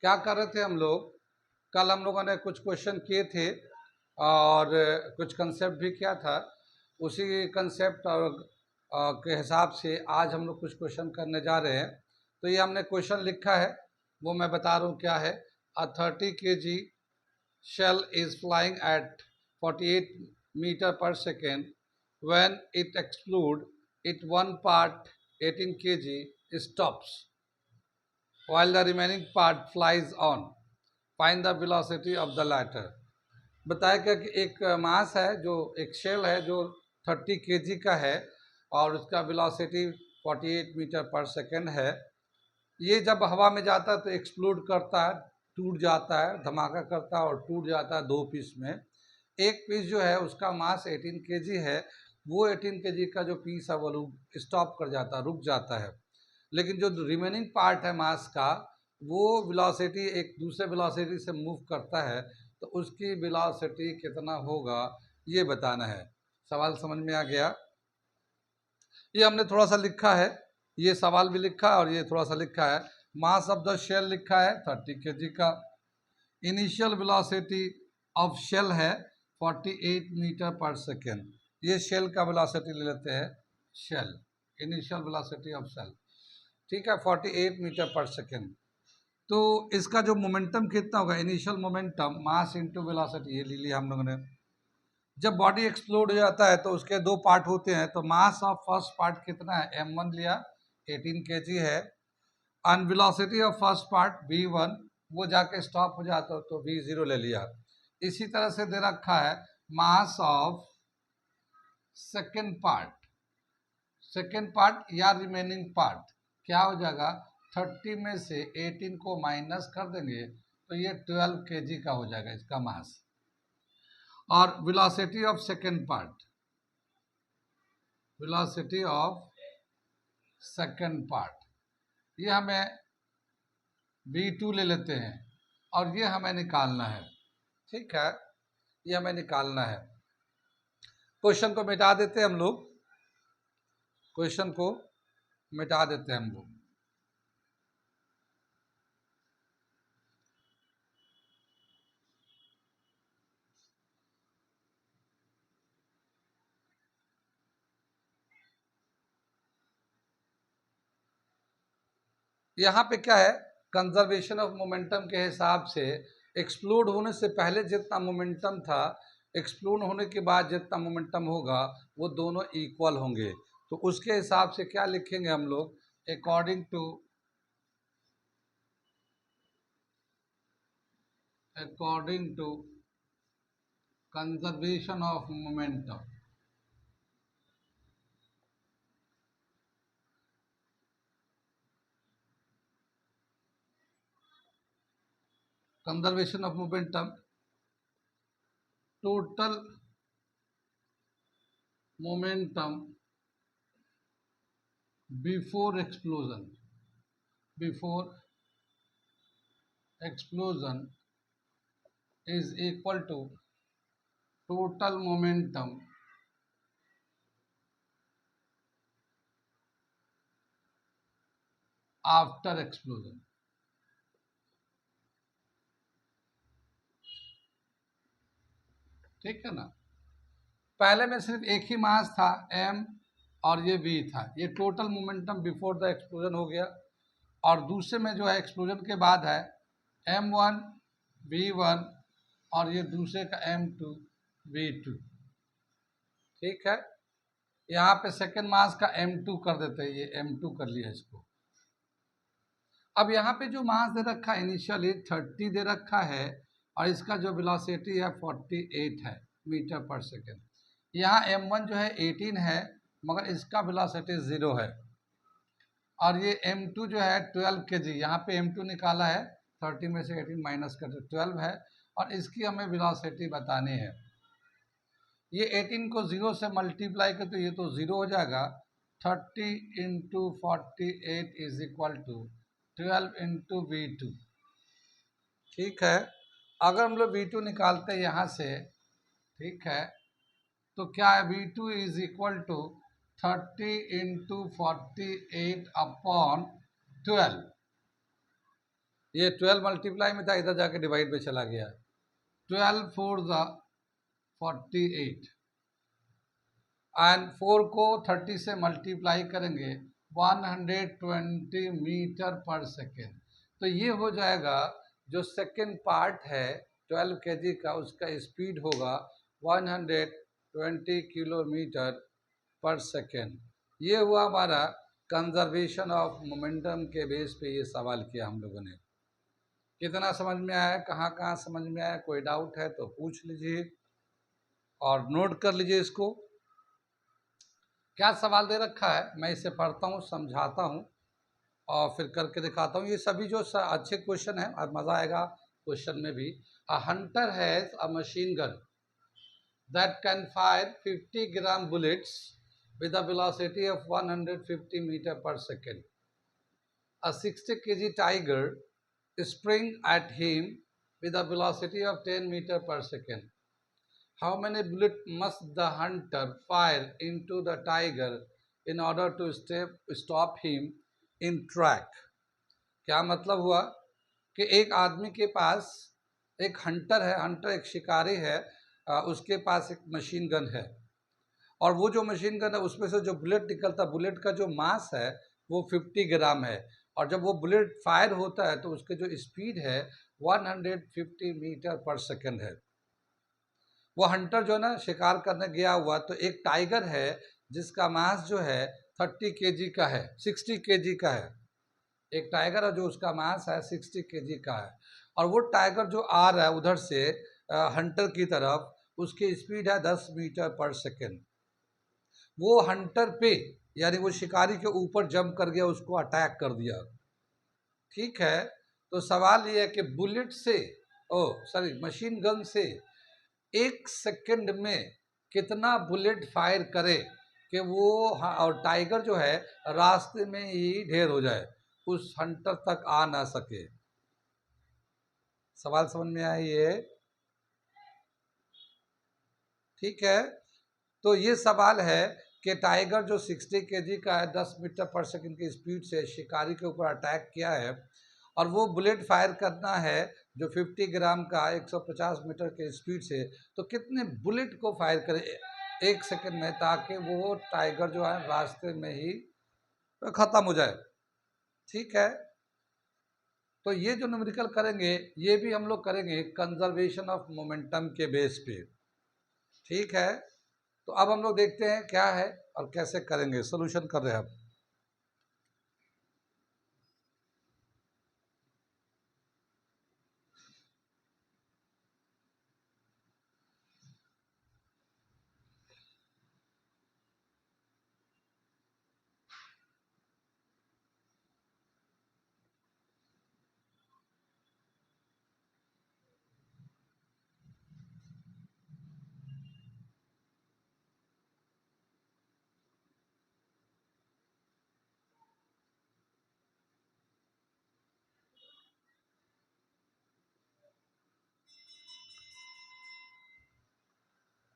क्या कर रहे थे हम लोग? कल हम लोगों ने कुछ क्वेश्चन किए थे और कुछ कंसेप्ट भी किया था। उसी कंसेप्ट और के हिसाब से आज हम लोग कुछ क्वेश्चन करने जा रहे हैं। तो ये हमने क्वेश्चन लिखा है, वो मैं बता रहा हूँ क्या है। अ 30 kg shell is flying at 48 meter per second. When it explodes, it one part 18 kg stops while the remaining part flies on. Find the velocity of the latter. बताया क्या कि एक मास है, जो एक शेल है जो 30 kg का है और उसका वेलोसिटी 48 मीटर पर सेकेंड है। ये जब हवा में जाता है तो एक्सप्लोड करता है, टूट जाता है, धमाका करता है और टूट जाता है दो पीस में। एक पीस जो है उसका मास 18 kg है, वो 18 kg का जो पीस है वो स्टॉप कर जाता है, रुक जाता है। लेकिन जो रिमेनिंग पार्ट है मास का, वो वेलोसिटी एक दूसरे वेलोसिटी से मूव करता है, तो उसकी वेलोसिटी कितना होगा ये बताना है। सवाल समझ में आ गया? ये हमने थोड़ा सा लिखा है, ये सवाल भी लिखा है और ये थोड़ा सा लिखा है। मास ऑफ द शेल लिखा है 30 kg का। इनिशियल वेलोसिटी ऑफ शेल है 48 मीटर पर सेकेंड। ये शेल का वेलोसिटी ले लेते हैं, shell initial velocity of shell, ठीक है, 48 मीटर पर सेकेंड। तो इसका जो मोमेंटम कितना होगा, initial momentum mass into velocity, ये ले लिया हम लोगों ने। जब बॉडी एक्सप्लोड हो जाता है तो उसके दो पार्ट होते हैं, तो मास ऑफ फर्स्ट पार्ट कितना है, m1 लिया 18 kg है, and velocity of first part v1, वो जाके स्टॉप हो जाता है तो v0 ले लिया। इसी तरह से दे रखा है मास ऑफ सेकेंड पार्ट या रिमेनिंग पार्ट, क्या हो जाएगा, 30 में से 18 को माइनस कर देंगे तो ये 12 kg का हो जाएगा इसका मास। और velocity of second part, velocity of second part, ये हमें v2 ले लेते हैं और ये हमें निकालना है, ठीक है, ये हमें निकालना है। क्वेश्चन को मिटा देते हैं हम लोग, क्वेश्चन को मिटा देते हैं हम लोग। यहाँ पे क्या है, कंजर्वेशन ऑफ मोमेंटम के हिसाब से एक्सप्लोड होने से पहले जितना मोमेंटम था, एक्सप्लोड होने के बाद जितना मोमेंटम होगा, वो दोनों इक्वल होंगे। तो उसके हिसाब से क्या लिखेंगे हम लोग, according to conservation of momentum, conservation of momentum, total momentum before explosion is equal to total momentum after explosion. ठीक है ना, पहले में सिर्फ एक ही मास था m और ये v था, ये total momentum before the explosion हो गया। और दूसरे में जो है एक्सप्लोजन के बाद है m1 v1 और ये दूसरे का m2 v2, ठीक है। यहाँ पे सेकेंड मास का m2 कर देते हैं, ये m2 कर लिया इसको। अब यहाँ पे जो मास दे रखा है इनिशियली 30 दे रखा है और इसका जो वेलोसिटी है 48 है मीटर पर सेकेंड। यहाँ m1 जो है 18 है मगर इसका वेलोसिटी 0 है, और ये m2 जो है 12 kg, यहाँ पे m2 निकाला है, 30 में से 18 माइनस करते 12 है, और इसकी हमें वेलोसिटी बतानी है। ये 18 को 0 से मल्टीप्लाई करते तो ये तो 0 हो जाएगा। 30 into 48 is equal to 12 into v2, ठीक है। अगर हम लोग v2 निकालते हैं यहाँ से, ठीक है, तो क्या है, v2 is equal to 30 into 48 upon 12, ये 12 मल्टीप्लाई में था, इधर जाके डिवाइड में चला गया। 12 4 48 एंड 4 को 30 से मल्टीप्लाई करेंगे 120 मीटर पर सेकेंड। तो ये हो जाएगा जो सेकेंड पार्ट है 12 kg का, उसका स्पीड होगा 120 किलोमीटर पर सेकेंड। ये हुआ हमारा कंजर्वेशन ऑफ मोमेंटम के बेस पे ये सवाल किया हम लोगों ने। कितना समझ में आया, कहाँ कहाँ समझ में आया, कोई डाउट है तो पूछ लीजिए और नोट कर लीजिए इसको। क्या सवाल दे रखा है मैं इसे पढ़ता हूँ, समझाता हूँ और फिर करके दिखाता हूँ। ये सभी जो अच्छे क्वेश्चन हैं और मज़ा आएगा क्वेश्चन में भी। अ Hunter has a machine gun that can fire 50 gram bullets with a velocity of 150 meter per second. A 60 kg tiger spring at him with a velocity of 10 meter per second. How many bullets must the hunter fire into the tiger in order to stop him in track? क्या मतलब हुआ कि एक आदमी के पास एक Hunter है, Hunter एक शिकारी है, उसके पास एक मशीन गन है और वो जो मशीन गन है उसमें से जो बुलेट निकलता है, बुलेट का जो मास है वो 50 ग्राम है और जब वो बुलेट फायर होता है तो उसके जो स्पीड है 150 मीटर पर सेकेंड है। वो हंटर जो है ना शिकार करने गया हुआ, तो एक टाइगर है जिसका मास जो है 30 kg का है, 60 kg का है। एक टाइगर है जो उसका मास है 60 kg का है और वो टाइगर जो आ रहा है उधर से हंटर की तरफ, उसकी स्पीड है 10 मीटर पर सेकेंड। वो हंटर पे यानी वो शिकारी के ऊपर जंप कर गया, उसको अटैक कर दिया। ठीक है, तो सवाल ये है कि बुलेट से मशीन गन से 1 सेकंड में कितना बुलेट फायर करे कि वो और टाइगर जो है रास्ते में ही ढेर हो जाए, उस हंटर तक आ ना सके। सवाल समझ में आया ये? ठीक है, तो ये सवाल है कि टाइगर जो 60 kg का है 10 मीटर पर सेकंड की स्पीड से शिकारी के ऊपर अटैक किया है और वो बुलेट फायर करना है जो 50 ग्राम का 150 मीटर के स्पीड से, तो कितने बुलेट को फायर करे 1 सेकंड में ताकि वो टाइगर जो है रास्ते में ही ख़त्म हो जाए। ठीक है, तो ये जो न्यूमेरिकल करेंगे ये भी हम लोग करेंगे कंजर्वेशन ऑफ मोमेंटम के बेस पे। ठीक है, तो अब हम लोग देखते हैं क्या है और कैसे करेंगे, सोल्यूशन कर रहे हैं अब।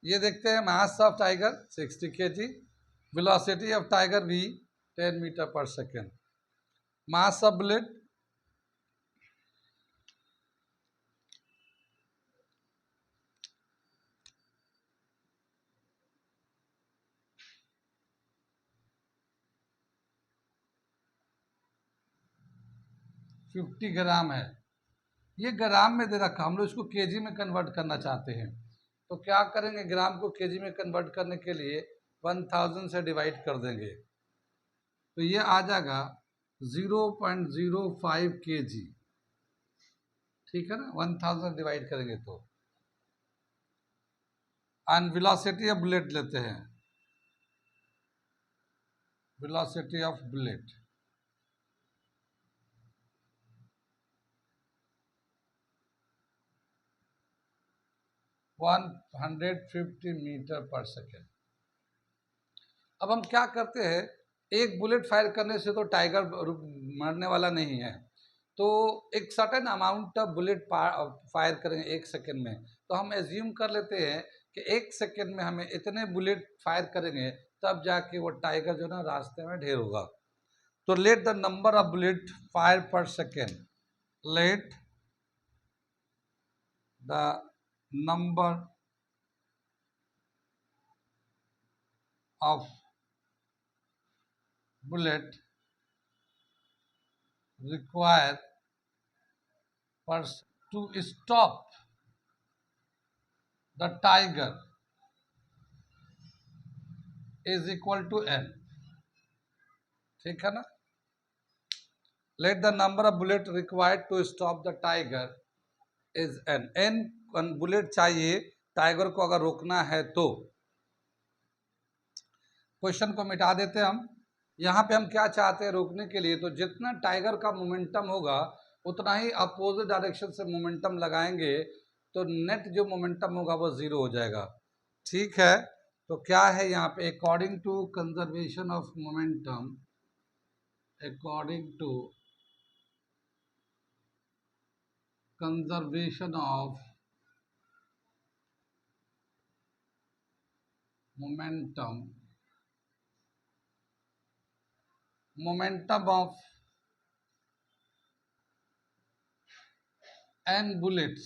ये देखते हैं mass of tiger 60 kg, velocity of tiger भी 10 metre per second, mass of bullet 50 ग्राम है। ये ग्राम में दे रखा, हम लोग इसको केजी में कन्वर्ट करना चाहते हैं, तो क्या करेंगे, ग्राम को केजी में कन्वर्ट करने के लिए 1000 से डिवाइड कर देंगे तो ये आ जाएगा 0.05 kg। ठीक है ना, 1000 डिवाइड करेंगे तो। एंड वेलोसिटी ऑफ बुलेट लेते हैं, velocity of bullet 150 metre per second. अब हम क्या करते हैं, एक बुलेट फायर करने से तो टाइगर मरने वाला नहीं है, तो एक certain amount of bullet fire करेंगे 1 सेकेंड में, तो हम एज्यूम कर लेते हैं कि 1 सेकेंड में हमें इतने बुलेट फायर करेंगे तब जाके वो टाइगर जो ना रास्ते में ढेर होगा। तो let the number of bullet fire पर second, let the number of bullet required to stop the tiger is equal to n. ठीक है ना? Let the number of bullet required to stop the tiger is n. n bullet चाहिए tiger को अगर रोकना है तो। क्वेश्चन को मिटा देते हैं हम। यहाँ पे हम क्या चाहते हैं रोकने के लिए, तो जितना टाइगर का मोमेंटम होगा उतना ही अपोजिट डायरेक्शन से मोमेंटम लगाएंगे तो नेट जो मोमेंटम होगा वो जीरो हो जाएगा। ठीक है, तो क्या है यहाँ पे, according to conservation of momentum, according to conservation of momentum, momentum of n bullets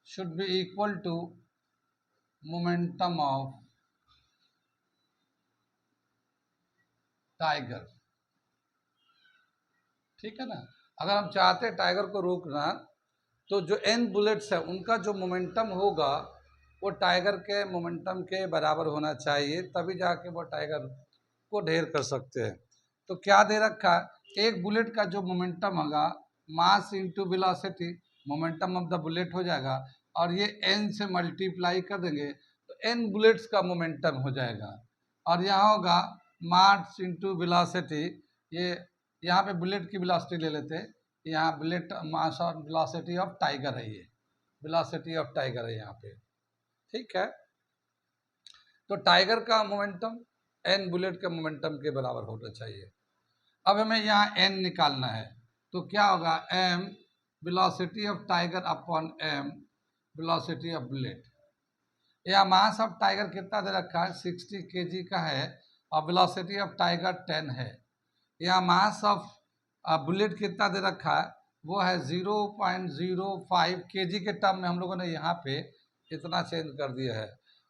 should be equal to momentum of tiger. ठीक है ना? अगर हम चाहते हैं टाइगर को रोकना तो जो n बुलेट्स है उनका जो मोमेंटम होगा वो टाइगर के मोमेंटम के बराबर होना चाहिए, तभी जाके वो टाइगर को ढेर कर सकते हैं। तो क्या दे रखा है, एक बुलेट का जो मोमेंटम होगा mass into velocity, momentum of the bullet हो जाएगा, और ये n से मल्टीप्लाई कर देंगे तो n बुलेट्स का मोमेंटम हो जाएगा। और यहाँ होगा मास इंटू वेलोसिटी, ये यहाँ पे बुलेट की वेलोसिटी ले लेते हैं, यहाँ बुलेट मास और वेलोसिटी ऑफ टाइगर है, ये वेलोसिटी ऑफ टाइगर है यहाँ पे। ठीक है, तो टाइगर का मोमेंटम n बुलेट के मोमेंटम के बराबर होना चाहिए। अब हमें यहाँ n निकालना है, तो क्या होगा, m velocity of tiger upon m velocity of bullet. यहाँ मास ऑफ टाइगर कितना दे रखा है, 60 kg का है, और वेलोसिटी ऑफ टाइगर 10 है। यहाँ मास ऑफ बुलेट कितना दे रखा है, वो है 0.05 kg के टर्म में हम लोगों ने यहाँ पे इतना चेंज कर दिया है।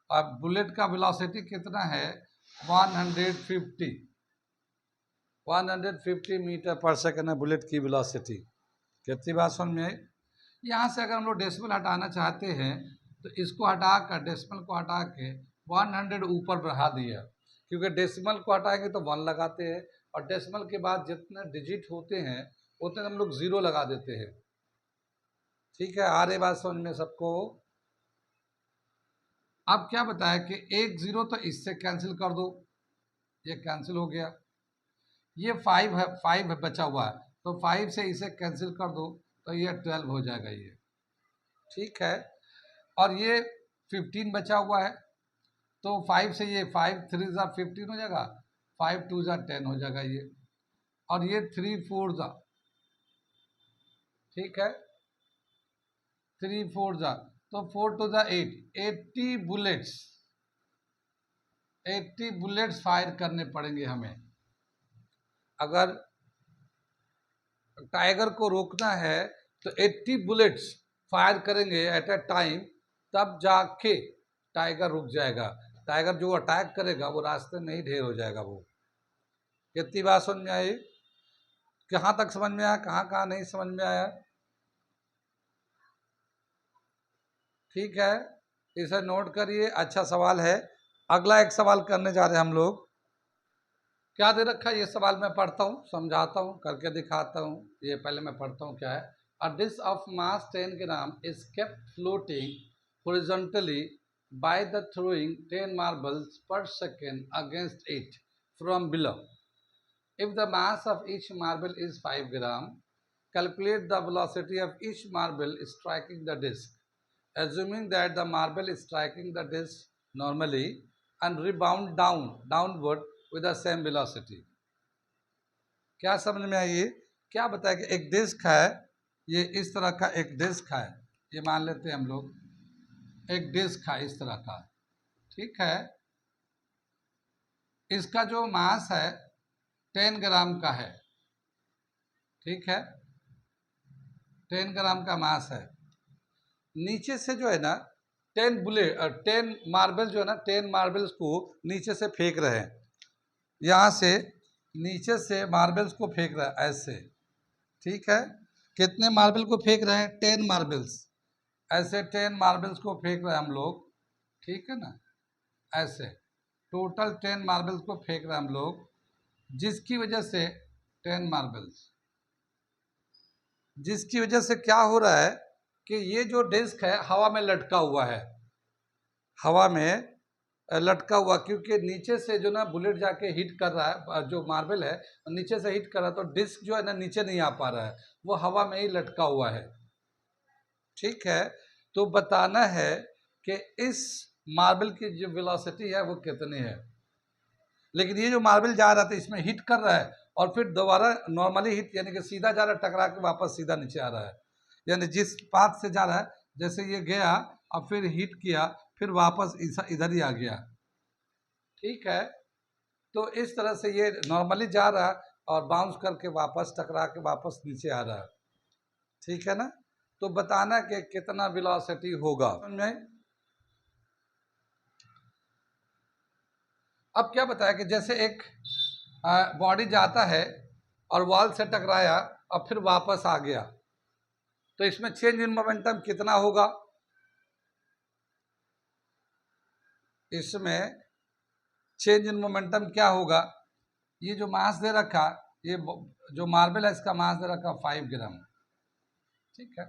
और बुलेट का वेलोसिटी कितना है, 150 मीटर पर सेकंड है बुलेट की वेलोसिटी। कितनी बात समझ में आई? यहाँ से अगर हम लोग डेसिमल हटाना चाहते हैं तो इसको हटा कर, डेसिमल को हटा के 100 ऊपर बढ़ा दिया, क्योंकि डेसिमल को हटाएंगे तो 1 लगाते हैं, और डेसिमल के बाद जितने डिजिट होते हैं उतने हम लोग 0 लगा देते हैं। ठीक है, आ रही बात समझ में सबको? अब क्या बताया कि एक 0 तो इससे कैंसिल कर दो, ये कैंसिल हो गया। ये 5 है, 5 बचा हुआ है, तो 5 से इसे कैंसिल कर दो तो ये 12 हो जाएगा ये। ठीक है, और ये 15 बचा हुआ है, तो 5 से ये 5 3 जा 15 हो जाएगा, 5 2 जा 10 हो जाएगा ये, और ये 3 4 जा, ठीक है, 3 4 जा, तो 4 2 जा 8, 80 बुलेट्स फायर करने पड़ेंगे हमें। अगर टाइगर को रोकना है तो 80 बुलेट्स फायर करेंगे एट ए टाइम, तब जाके टाइगर रुक जाएगा। टाइगर जो अटैक करेगा वो रास्ते में ही ढेर हो जाएगा। वो कितनी बात समझ में आई? कहाँ तक समझ में आया, कहाँ नहीं समझ में आया? ठीक है, इसे नोट करिए, अच्छा सवाल है। अगला एक सवाल करने जा रहे हैं हम लोग। क्या दे रखा है ये सवाल मैं पढ़ता हूँ, समझाता हूँ, करके दिखाता हूँ। ये पहले मैं पढ़ता हूँ क्या है। अ dish of mass 10 gram is kept floating horizontally by the throwing 10 marbles per second against it from below. If the mass of each marble is 5 gram, calculate the velocity of each marble striking the disc. Assuming that the marble is striking the disc normally and rebound downward with the same velocity. क्या समझ में आई? क्या बताया कि एक disc है, ये इस तरह का एक डिस्क है, ये मान लेते हैं हम लोग, एक डिस्क है इस तरह का, ठीक है। इसका जो मास है 10 ग्राम का है, ठीक है, 10 ग्राम का मास है। नीचे से जो है ना 10 मार्बल जो है ना 10 मार्बल्स को नीचे से फेंक रहे हैं, यहाँ से नीचे से मार्बल्स को फेंक रहा है ऐसे। ठीक है, कितने मार्बल को फेंक रहे हैं? 10 मार्बल्स। ऐसे 10 मार्बल्स को फेंक रहे हैं हम लोग, ठीक है ना, ऐसे टोटल 10 मार्बल्स को फेंक रहे हैं हम लोग, जिसकी वजह से 10 मार्बल्स, जिसकी वजह से क्या हो रहा है कि ये जो डिस्क है हवा में लटका हुआ है, हवा में लटका हुआ, क्योंकि नीचे से जो ना बुलेट जाके हिट कर रहा है, जो मार्बल है नीचे से हिट कर रहा है, तो डिस्क जो है ना नीचे नहीं आ पा रहा है, वो हवा में ही लटका हुआ है। ठीक है, तो बताना है कि इस मार्बल की जो वेलोसिटी है वो कितनी है। लेकिन ये जो मार्बल जा रहा था इसमें हिट कर रहा है और फिर दोबारा नॉर्मली हिट, यानी कि सीधा जा रहा है, टकरा के वापस सीधा नीचे आ रहा है, यानी जिस पाथ से जा रहा है, जैसे ये गया और फिर हिट किया, फिर वापस इधर ही आ गया। ठीक है, तो इस तरह से ये नॉर्मली जा रहा है और बाउंस करके वापस टकरा के वापस नीचे आ रहा है। ठीक है ना, तो बताना कि कितना वेलोसिटी होगा। अब क्या बताया कि जैसे एक बॉडी जाता है और वॉल से टकराया और फिर वापस आ गया, तो इसमें चेंज इन मोमेंटम कितना होगा? इसमें चेंज इन मोमेंटम क्या होगा? ये जो मास दे रखा, ये जो मार्बल है इसका मास दे रखा 5 ग्राम। ठीक है,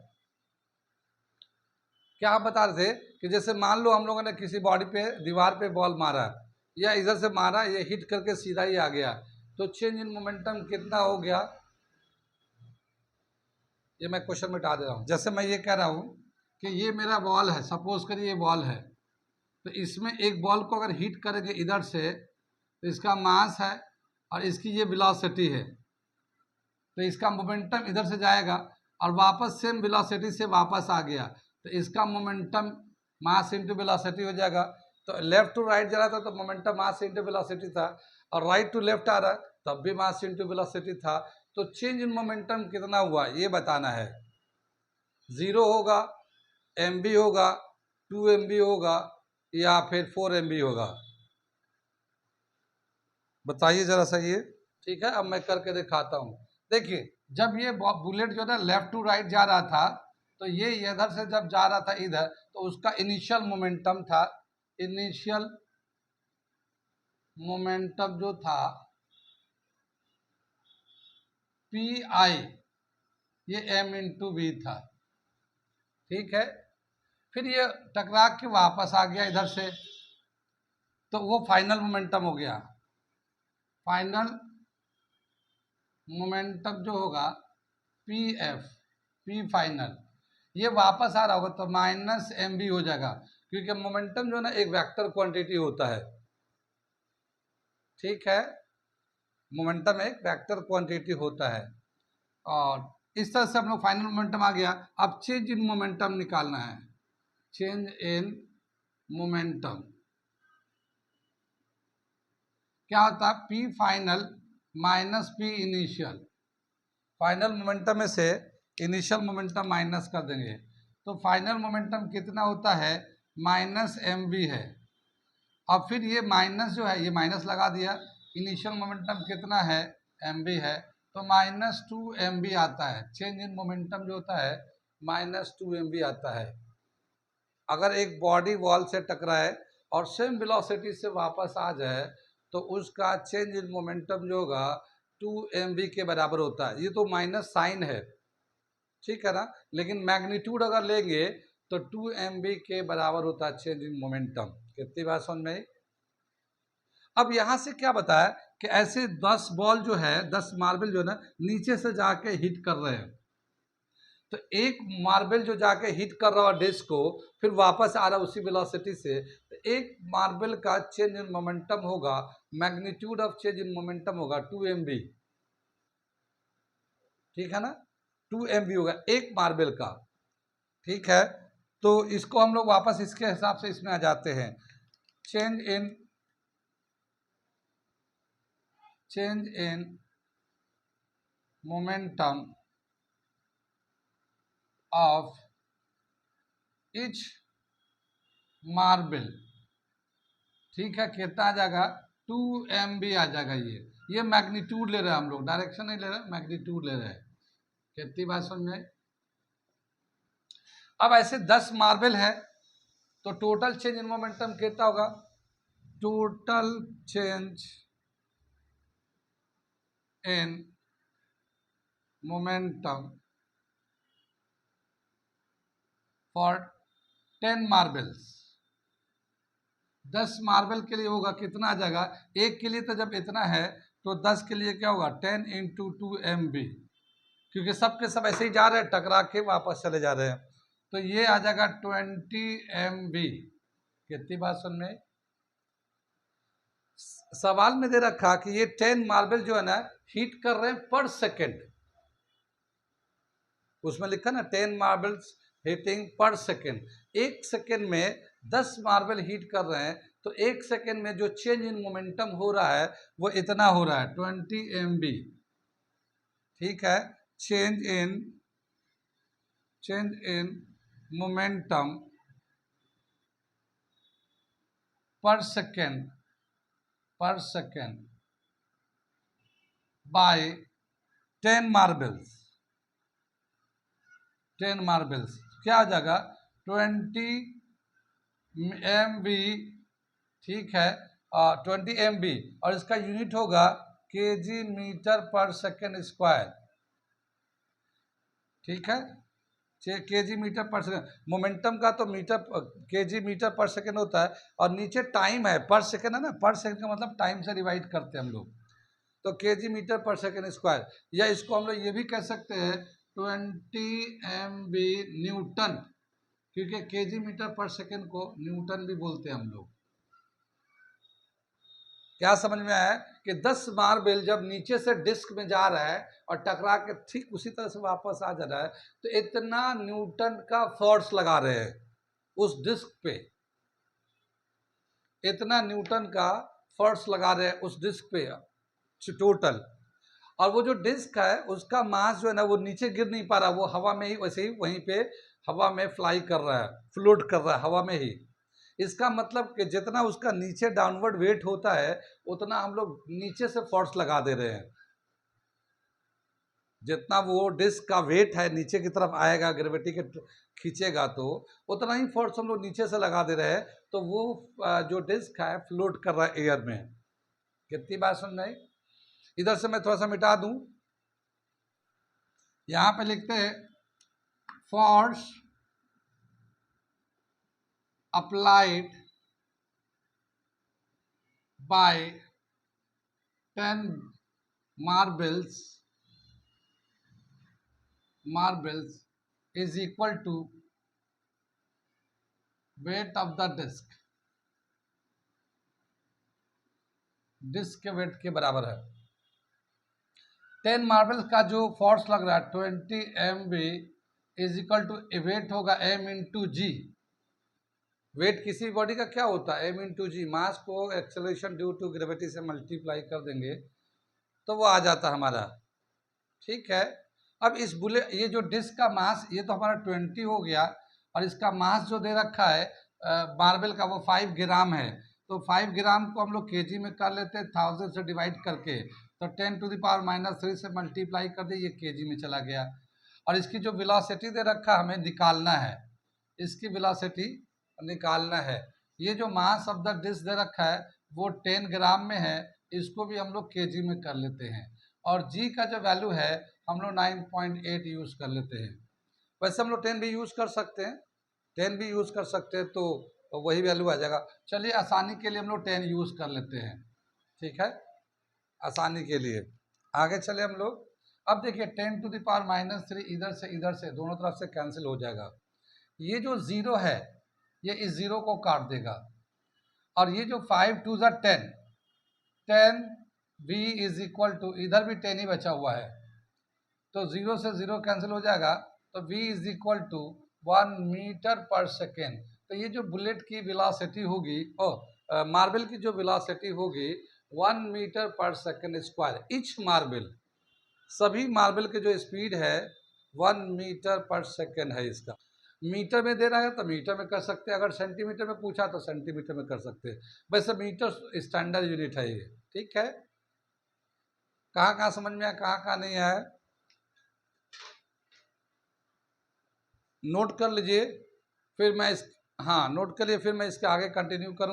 क्या आप बता रहे थे कि जैसे मान लो हम लोगों ने किसी बॉडी पे, दीवार पे बॉल मारा या इधर से मारा, ये हिट करके सीधा ही आ गया, तो चेंज इन मोमेंटम कितना हो गया? ये मैं क्वेश्चन मिटा दे रहा हूँ। जैसे मैं ये कह रहा हूँ कि ये मेरा बॉल है, सपोज करिए ये बॉल है, तो इसमें एक बॉल को अगर हिट करेंगे इधर से, तो इसका मास है और इसकी ये वेलोसिटी है, तो इसका मोमेंटम इधर से जाएगा और वापस सेम वेलोसिटी से वापस आ गया, तो इसका मोमेंटम मास इंटू वेलोसिटी हो जाएगा। तो लेफ्ट टू राइट जा रहा था तो मोमेंटम मास इंटू वेलोसिटी था, और राइट टू लेफ्ट आ रहा है तब भी मास इंटू वेलोसिटी था। तो चेंज इन मोमेंटम कितना हुआ ये बताना है। 0 होगा, mv होगा, 2mv होगा, या फिर 4mv होगा? बताइए जरा सा ये। ठीक है, अब मैं करके दिखाता हूँ। देखिए, जब ये बुलेट जो है लेफ्ट टू राइट जा रहा था, तो ये इधर से जब जा रहा था इधर, तो उसका इनिशियल मोमेंटम था, इनिशियल मोमेंटम जो था पी आई, ये m इंटू वी था। ठीक है, फिर ये टकरा के वापस आ गया इधर से, तो वो फाइनल मोमेंटम हो गया। फाइनल मोमेंटम जो होगा पी एफ, पी फाइनल, ये वापस आ रहा होगा तो माइनस एम बी हो जाएगा, क्योंकि मोमेंटम जो है ना एक वेक्टर क्वांटिटी होता है। ठीक है, मोमेंटम एक वेक्टर क्वांटिटी होता है, और इस तरह से हम लोग फाइनल मोमेंटम आ गया। अब चेंज इन मोमेंटम निकालना है। चेंज इन मोमेंटम क्या होता है? P final minus P initial. Final momentum में से इनिशियल मोमेंटम माइनस कर देंगे, तो फाइनल मोमेंटम कितना होता है? माइनस एम वी है। अब फिर ये माइनस जो है, ये माइनस लगा दिया, इनिशियल मोमेंटम कितना है? एम वी है, तो माइनस 2 एम वी आता है। चेंज इन मोमेंटम जो होता है माइनस 2 एम वी आता है। अगर एक बॉडी वॉल से टकराए और सेम वेलोसिटी से वापस आ जाए, तो उसका चेंज इन मोमेंटम जो होगा 2mv के बराबर होता है। ये तो माइनस साइन है, ठीक है ना, लेकिन मैग्नीट्यूड अगर लेंगे तो 2mv के बराबर होता है चेंज इन मोमेंटम। कितनी बात समझ में आई? अब यहाँ से क्या बताया कि ऐसे 10 बॉल जो है, 10 मार्बल जो है ना नीचे से जाके हिट कर रहे हैं, तो एक मार्बल जो जाके हिट कर रहा है डिस्क को, फिर वापस आ रहा है उसी वेलोसिटी से, तो एक मार्बल का चेंज इन मोमेंटम होगा, magnitude of change in momentum होगा 2mv। ठीक है ना, 2mv होगा एक मार्बल का। ठीक है, तो इसको हम लोग वापस इसके हिसाब से इसमें आ जाते हैं। Change in, momentum of each marble, ठीक है, कितना आ जाएगा 2 MB आ जाएगा। ये मैग्नीट्यूड ले रहे हैं हम लोग, डायरेक्शन नहीं ले रहे, मैग्नीट्यूड ले रहे हैं। कितनी बात समझ में? अब ऐसे 10 मार्बल है तो टोटल चेंज इन मोमेंटम कितना होगा? Total change in momentum for 10 marbles, 10 marble के लिए होगा कितना आ जाएगा? एक के लिए तो जब इतना है तो 10 के लिए क्या होगा? 10 × 2 MB, क्योंकि सब के सब ऐसे ही जा रहे हैं, टकरा के वापस चले जा रहे हैं, तो ये आ जाएगा 20 MB। कितनी बात सुन में? सवाल में दे रखा कि ये 10 मार्बल जो है ना हीट कर रहे हैं पर सेकेंड, उसमें लिखा ना 10 मार्बल्स हीटिंग पर सेकेंड। एक सेकेंड में 10 मार्बल हीट कर रहे हैं, तो एक सेकेंड में जो चेंज इन मोमेंटम हो रहा है वो इतना हो रहा है 20 MB, ठीक है। चेंज इन मोमेंटम पर सेकेंड बाय 10 मार्बल्स, 10 मार्बल्स क्या आ जाएगा? 20 MB, ठीक है, 20 MB, और इसका यूनिट होगा kg metre per second square, ठीक है, kg metre per second. Momentum का तो metre kg metre per second होता है, और नीचे टाइम है, पर सेकेंड है ना, पर सेकेंड का मतलब टाइम से डिवाइड करते हैं हम लोग, तो kg metre per second square, या इसको हम लोग ये भी कह सकते हैं 20 MB न्यूटन, क्योंकि kg मीटर पर सेकेंड को न्यूटन भी बोलते हैं हम लोग। क्या समझ में आया कि 10 मार्बल जब नीचे से डिस्क में जा रहा है और टकरा के ठीक उसी तरह से वापस आ जा रहा है, तो इतना न्यूटन का फोर्स लगा रहे हैं उस डिस्क पे, इतना न्यूटन का फोर्स लगा रहे हैं उस डिस्क पे टोटल। और वो जो डिस्क है उसका मास जो है ना वो नीचे गिर नहीं पा रहा, वो हवा में ही वैसे ही वहीं पे हवा में फ्लाई कर रहा है, फ्लोट कर रहा है हवा में ही। इसका मतलब कि जितना उसका नीचे डाउनवर्ड वेट होता है उतना हम लोग नीचे से फोर्स लगा दे रहे हैं। जितना वो डिस्क का वेट है नीचे की तरफ आएगा, ग्रेविटी के खींचेगा, तो उतना ही फोर्स हम लोग नीचे से लगा दे रहे हैं, तो वो जो डिस्क है फ्लोट कर रहा है एयर में। कितनी बात सुन रहे? इधर से मैं थोड़ा सा मिटा दूं, यहां पे लिखते हैं force applied by 10 marbles is equal to weight of the disk के वेट के बराबर है। 10 मार्बल्स का जो फोर्स लग रहा है 20 MB is equal to weight होगा m × g। वेट किसी बॉडी का क्या होता है? m × g। मास को एक्सेलरेशन ड्यू टू ग्रेविटी से मल्टीप्लाई कर देंगे तो वो आ जाता हमारा, ठीक है। अब इस ये जो डिस्क का मास ये तो हमारा 20 हो गया, और इसका मास जो दे रखा है मार्बल का वो 5 ग्राम है, तो 5 ग्राम को हम लोग kg में कर लेते हैं 1000 से डिवाइड करके, तो 10⁻³ से मल्टीप्लाई कर दे, ये kg में चला गया। और इसकी जो वेलोसिटी दे रखा हमें निकालना है, इसकी वेलोसिटी निकालना है। ये जो मास ऑफ द डिस्क दे रखा है वो 10 ग्राम में है, इसको भी हम लोग kg में कर लेते हैं, और g का जो वैल्यू है हम लोग 9.8 यूज़ कर लेते हैं। वैसे हम लोग 10 भी यूज़ कर सकते हैं, 10 भी यूज़ कर सकते हैं, तो वही वैल्यू आ जाएगा। चलिए आसानी के लिए हम लोग 10 यूज़ कर लेते हैं, ठीक है, आसानी के लिए। आगे चले हम लोग। अब देखिए 10⁻³ इधर से दोनों तरफ से कैंसिल हो जाएगा। ये जो 0 है ये इस 0 को काट देगा, और ये जो 5 × 2 = 10, 10 v इज इक्वल टू, इधर भी 10 ही बचा हुआ है, तो 0 से 0 कैंसिल हो जाएगा, तो v is equal to 1 metre per second. तो ये जो बुलेट की वेलोसिटी होगी, मार्बल की जो वेलोसिटी होगी 1 metre per second square. Etch marble, सभी मार्बल के जो स्पीड है 1 मीटर पर सेकेंड है। इसका मीटर में दे रहा है तो मीटर में कर सकते हैं, अगर सेंटीमीटर में पूछा तो सेंटीमीटर में कर सकते हैं। वैसे मीटर स्टैंडर्ड यूनिट है ये, ठीक है। कहाँ कहाँ समझ में आया, कहाँ कहाँ नहीं आया, नोट कर लीजिए। फिर मैं इस हाँ नोट कर लिए, फिर मैं इसके आगे कंटिन्यू करूँगा।